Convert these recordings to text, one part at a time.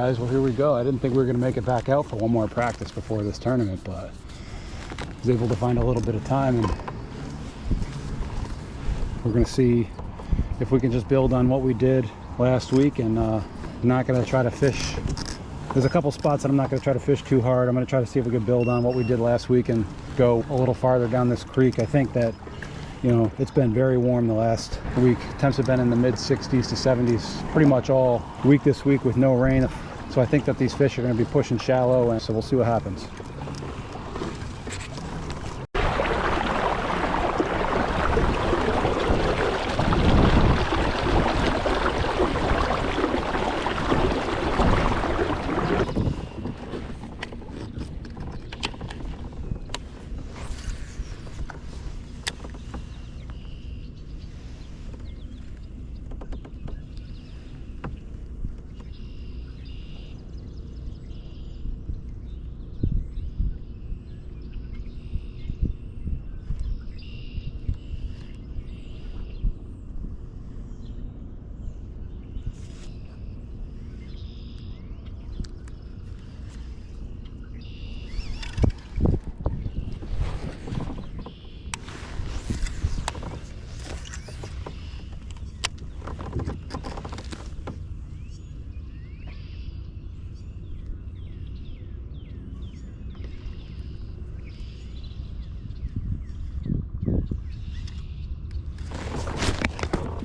guys, well here we go. I didn't think we were going to make it back out for one more practice before this tournament, but I was able to find a little bit of time, and we're going to see if we can just build on what we did last week. And not going to try to fish. There's a couple spots that I'm not going to try to fish too hard. I'm going to try to see if we can build on what we did last week and go a little farther down this creek. I think that, you know, it's been very warm the last week. Temps have been in the mid 60s to 70s pretty much all week this week with no rain. So I think that these fish are going to be pushing shallow, and so we'll see what happens.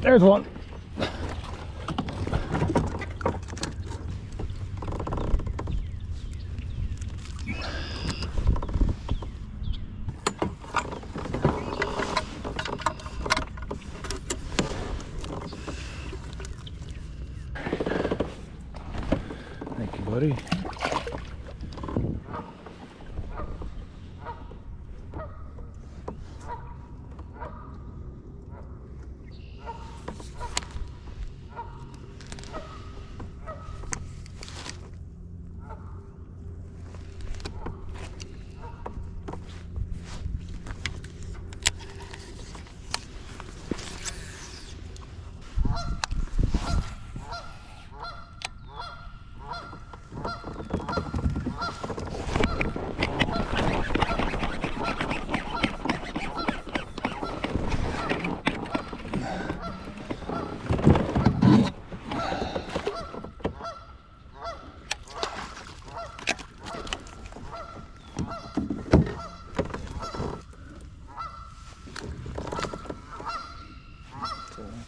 There's one. Thank you, buddy.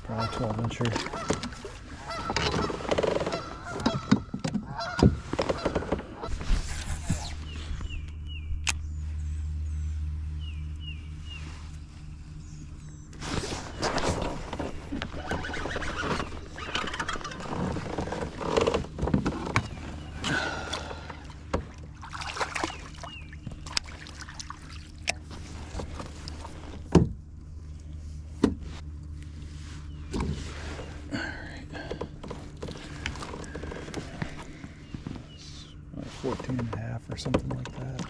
Probably 12-incher. Like 14 and a half or something like that.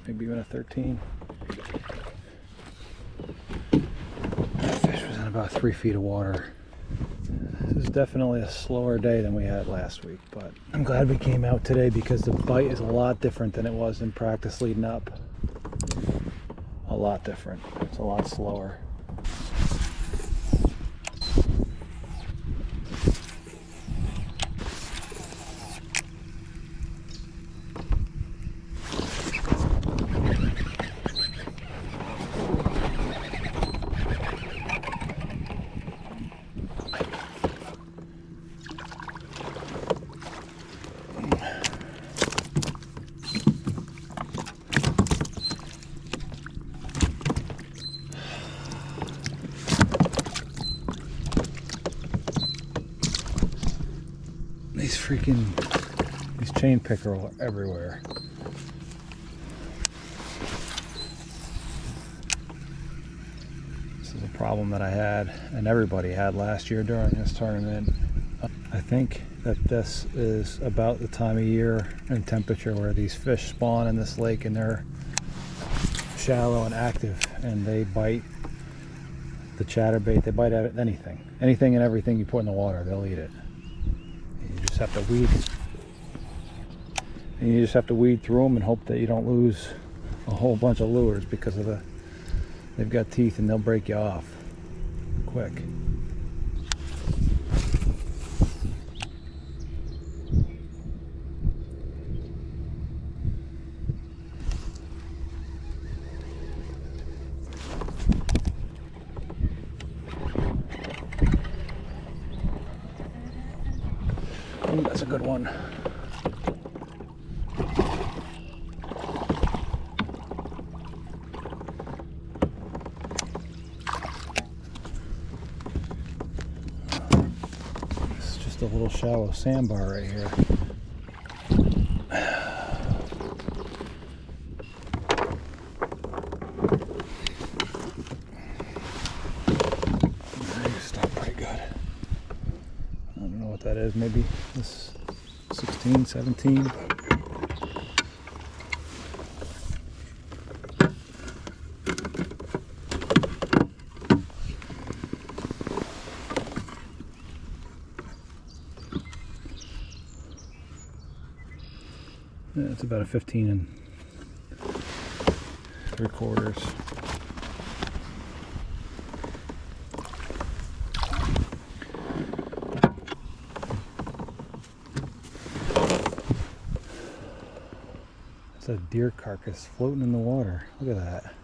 Maybe even a 13. That fish was in about 3 feet of water. This is definitely a slower day than we had last week, but I'm glad we came out today because the bite is a lot different than it was in practice leading up. A lot different. It's a lot slower. these chain pickerel are everywhere. This is a problem that I had and everybody had last year during this tournament. I think that this is about the time of year and temperature where these fish spawn in this lake, and they're shallow and active, and they bite the chatterbait. They bite at anything and everything you put in the water, they'll eat it. And you just have to weed through them and hope that you don't lose a whole bunch of lures, because of they've got teeth and they'll break you off quick. Ooh, that's a good one. It's just a little shallow sandbar right here. That is maybe this 16, 17. Yeah, it's about a 15 3/4. It's a deer carcass floating in the water. Look at that.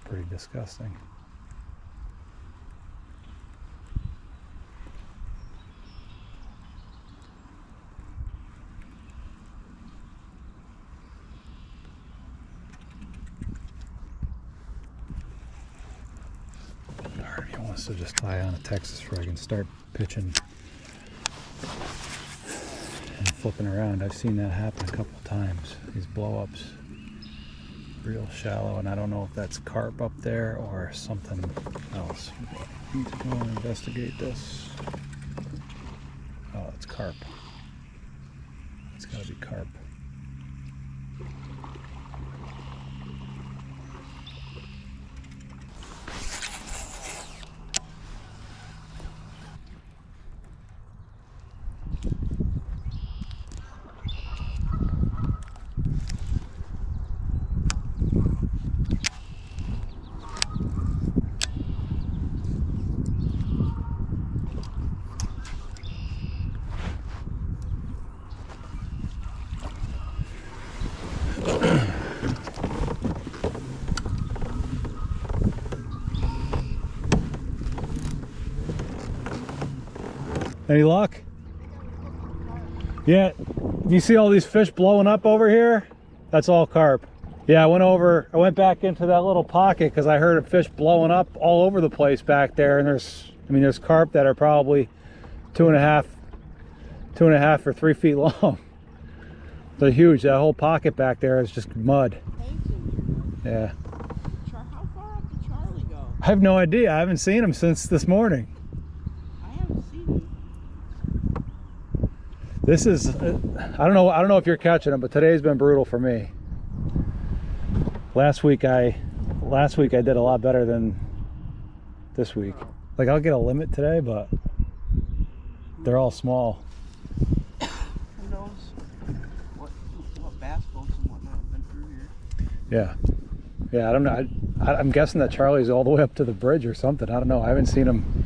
Pretty disgusting. He wants to just tie on a Texas rig and start pitching and flipping around. I've seen that happen a couple of times, these blow-ups. Real shallow, and I don't know if that's carp up there or something else. I need to go and investigate this. Oh, it's carp. It's gotta be carp. Any luck? Yeah, you see all these fish blowing up over here? That's all carp. Yeah, I went back into that little pocket because I heard a fish blowing up all over the place back there, and there's carp that are probably 2.5 or 3 feet long. They're huge. That whole pocket back there is just mud. Yeah. How far up did Charlie go? I have no idea. I haven't seen him since this morning. I haven't seen him. This is, I don't know if you're catching them, but today's been brutal for me. Last week I did a lot better than this week. Like, I'll get a limit today, but they're all small. Who knows what bass boats and whatnot have been through here. Yeah, I don't know. I'm guessing that Charlie's all the way up to the bridge or something. I don't know. I haven't seen him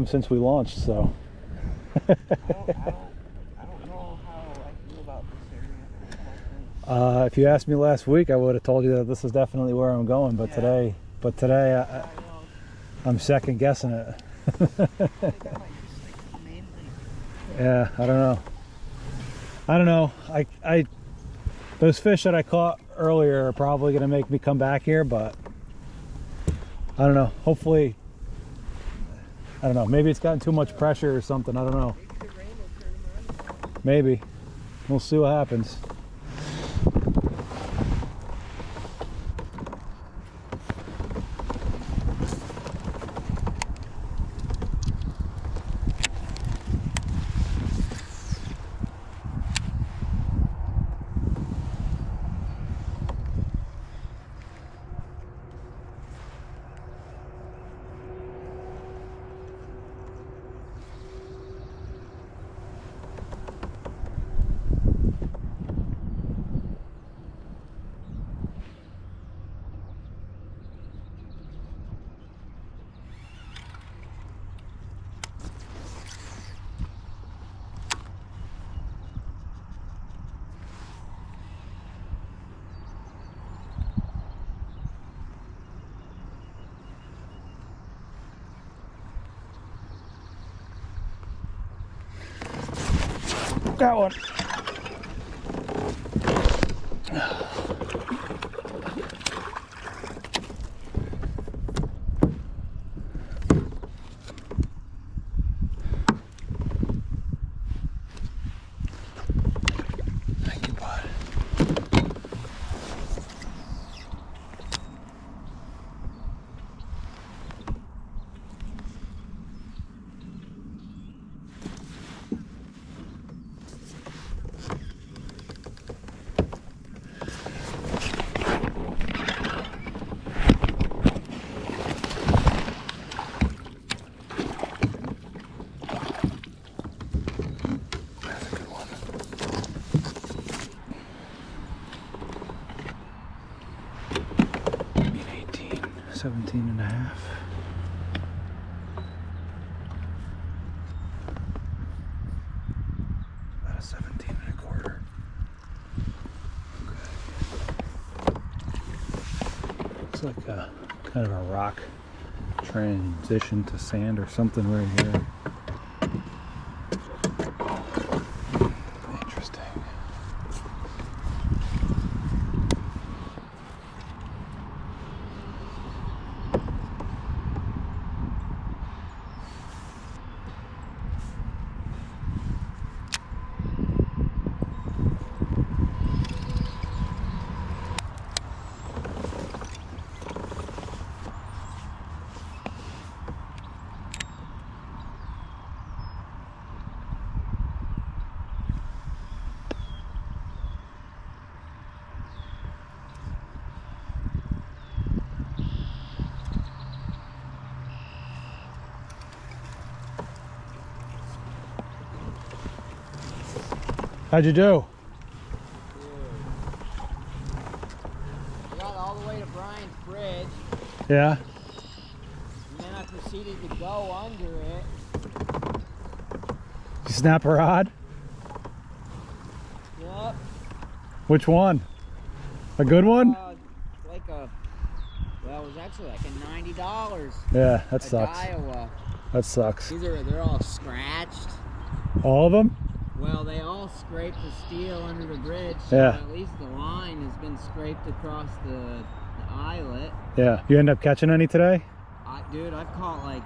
since we launched, so. I don't If you asked me last week, I would have told you that this is definitely where I'm going. But Yeah. today, I'm second guessing it. Yeah, I don't know. Those fish that I caught earlier are probably going to make me come back here, but I don't know. Hopefully, I don't know. Maybe it's gotten too much pressure or something. I don't know. Maybe. We'll see what happens. Got one. Thank you, bud. That's a good one. 18, 17 and a half. About a 17 and a quarter. Okay. Looks like a kind of a rock transition to sand or something right here. Interesting. How'd you do? I got all the way to Brian's bridge, Yeah? and then I proceeded to go under it. You snap a rod? Yep. Which one? A good one? Like a, well, it was actually like a $90. Yeah, that A sucks. Daiwa. That sucks. They're all scratched. All of them? Well, they all scraped the steel under the bridge, so Yeah. at least the line has been scraped across the eyelet. Yeah. You end up catching any today? Dude, I've caught like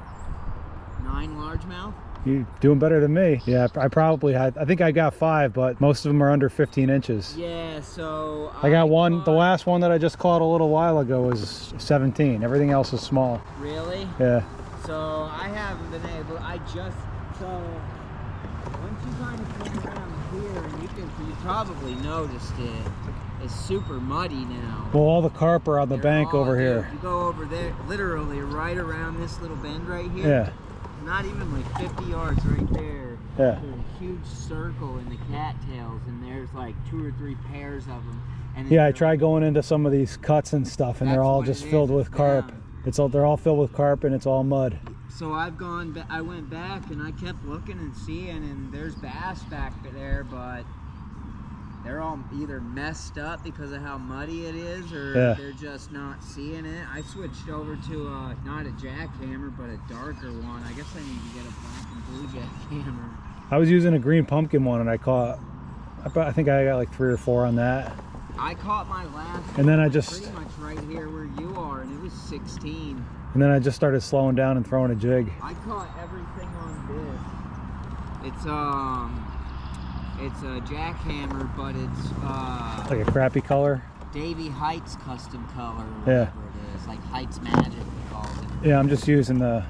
9 largemouth. You doing better than me. Yeah, I probably had, I think I got 5, but most of them are under 15 inches. Yeah, so I got one, the caught- last one that I just caught a little while ago was 17. Everything else is small. Really? Yeah. So I haven't been able. So once you kind of come around here, and you probably noticed it. It's super muddy now. Well, all the carp are on the They're bank all- over dude, here. You go over there, literally right around this little bend right here. Yeah. Not even like 50 yards right there. Yeah. There's a huge circle in the cattails, and there's like 2 or 3 pairs of them. And Yeah, I they're- tried going into some of these cuts and stuff, and they're That's all what just it filled is, with it's carp. down. They're all filled with carp, and it's all mud. So I went back and I kept looking and seeing, and there's bass back there, but they're all either messed up because of how muddy it is, or Yeah. they're just not seeing it. I switched over to not a jackhammer, but a darker one. I guess I need to get a black and blue jackhammer. I was using a green pumpkin one, and I think I got like 3 or 4 on that. I caught my last And then one I just- pretty much right here where you are, and it was 16. And then I just started slowing down and throwing a jig. I caught everything on this. It's a jackhammer, but it's Like a crappy color. Davy Heights custom color, or Yeah. whatever it is, like Heights Magic they call it. Yeah, I'm just using the.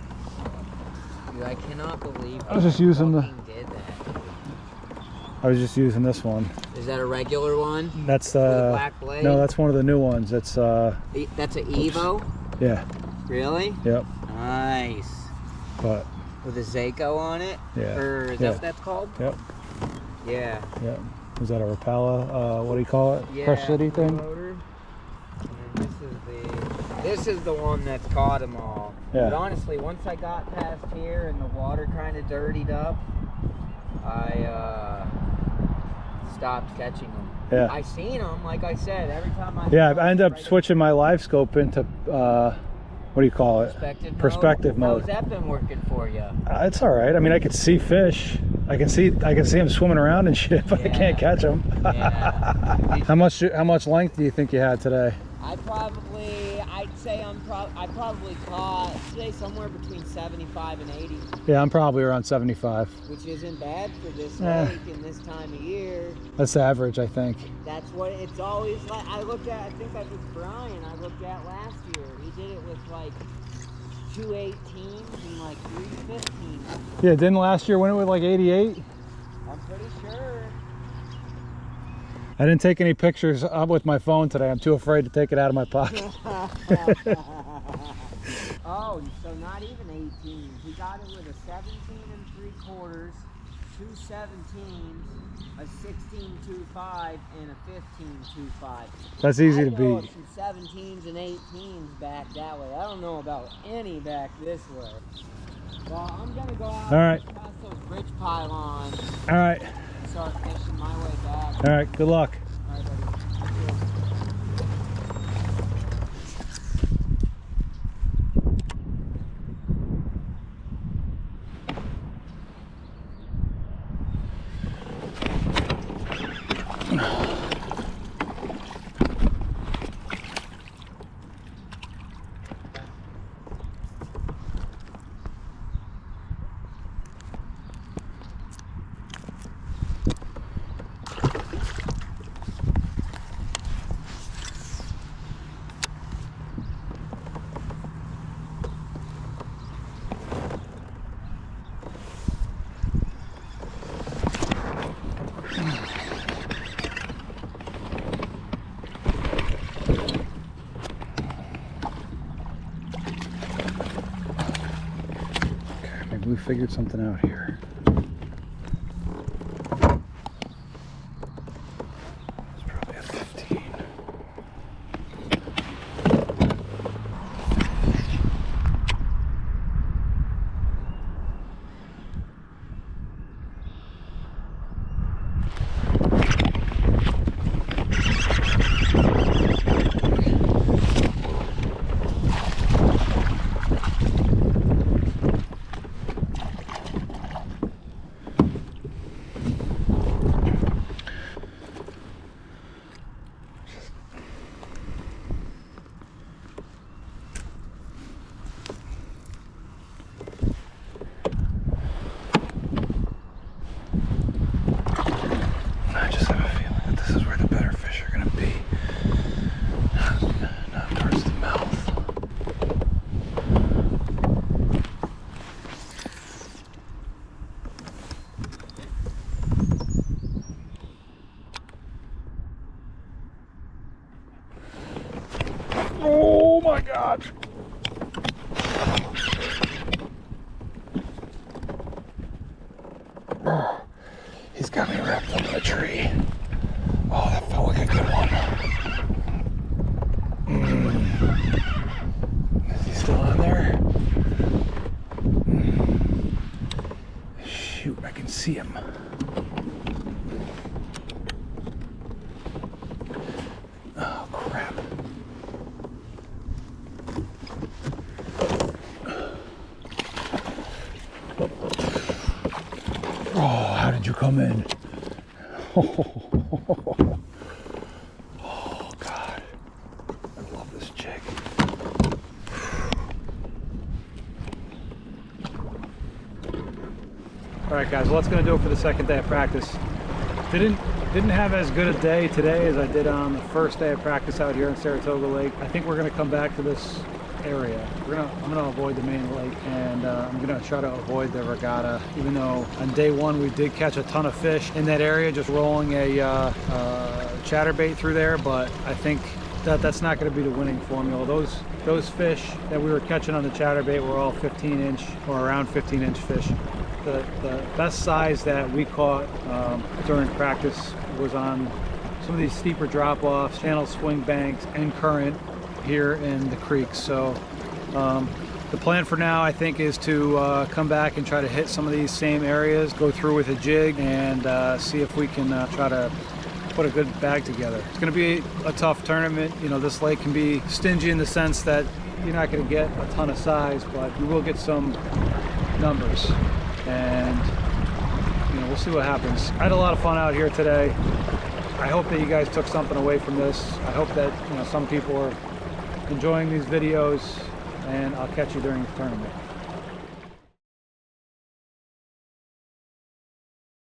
Dude, I cannot believe I was just using the- fucking did that. I was just using this one. Is that a regular one? That's With a black blade? No, that's one of the new ones. It's That's an Evo? yeah, Really? yep. Nice. But With a Zaco on it? Yeah. Or is Yeah. that what that's called? yep, Yeah. yep. Was that a Rapala? What do you call it? Yeah. Crush City thing? Freeloader. And this is the one that's caught them all. Yeah. But honestly, once I got past here and the water kind of dirtied up, I stopped catching them. Yeah. I seen them, like I said, every time I. Yeah, I ended up switching my live scope into what do you call it? Perspective mode. How's that been working for you? It's all right. I mean, I could see fish. I can see them swimming around and shit, but I Yeah. can't catch them. Yeah. How much length do you think you had today? I probably caught, say, somewhere between 75 and 80, Yeah, I'm probably around 75. which isn't bad for this Eh. lake and this time of year. That's average, I think. That's what it's always like. I think that was Brian I looked at last year. He did it with like 218s and like 315s. Yeah, didn't last year win it with like 88? I'm pretty sure. I didn't take any pictures up with my phone today. I'm too afraid to take it out of my pocket. Oh, so not even 18. He got it with a 17 3/4, 2 17s, a 16.25, and a 15.25. That's easy to I know beat. some 17s and 18s back that way. I don't know about any back this way. Well, I'm gonna go out All right. past those bridge pylons All right, and start fishing my way back. all right, good luck. All right, buddy. Maybe we figured something out here. It's probably a 15. I just have a feeling that this is where the better fish are going to be. Not towards the mouth. Oh my God. He's got me wrapped up in a tree. Oh, that felt like a good one. Is he still on there? Shoot, I can see him. come in. Oh God, I love this jig. All right, guys, well, that's gonna do it for the second day of practice. Didn't have as good a day today as I did on the first day of practice out here in Saratoga Lake. I think we're gonna come back to this area. I'm gonna avoid the main lake, and I'm gonna try to avoid the regatta, even though on day one we did catch a ton of fish in that area, just rolling a chatterbait through there. But I think that's not going to be the winning formula. Those fish that we were catching on the chatterbait were all 15-inch or around 15-inch fish. The best size that we caught during practice was on some of these steeper drop-offs, channel swing banks, and current here in the creek. So the plan for now, I think, is to come back and try to hit some of these same areas, go through with a jig, and see if we can try to put a good bag together. It's going to be a tough tournament. You know, this lake can be stingy in the sense that you're not going to get a ton of size, but you will get some numbers, and you know, we'll see what happens. I had a lot of fun out here today. I hope that you guys took something away from this. I hope that, you know, some people are enjoying these videos, and I'll catch you during the tournament.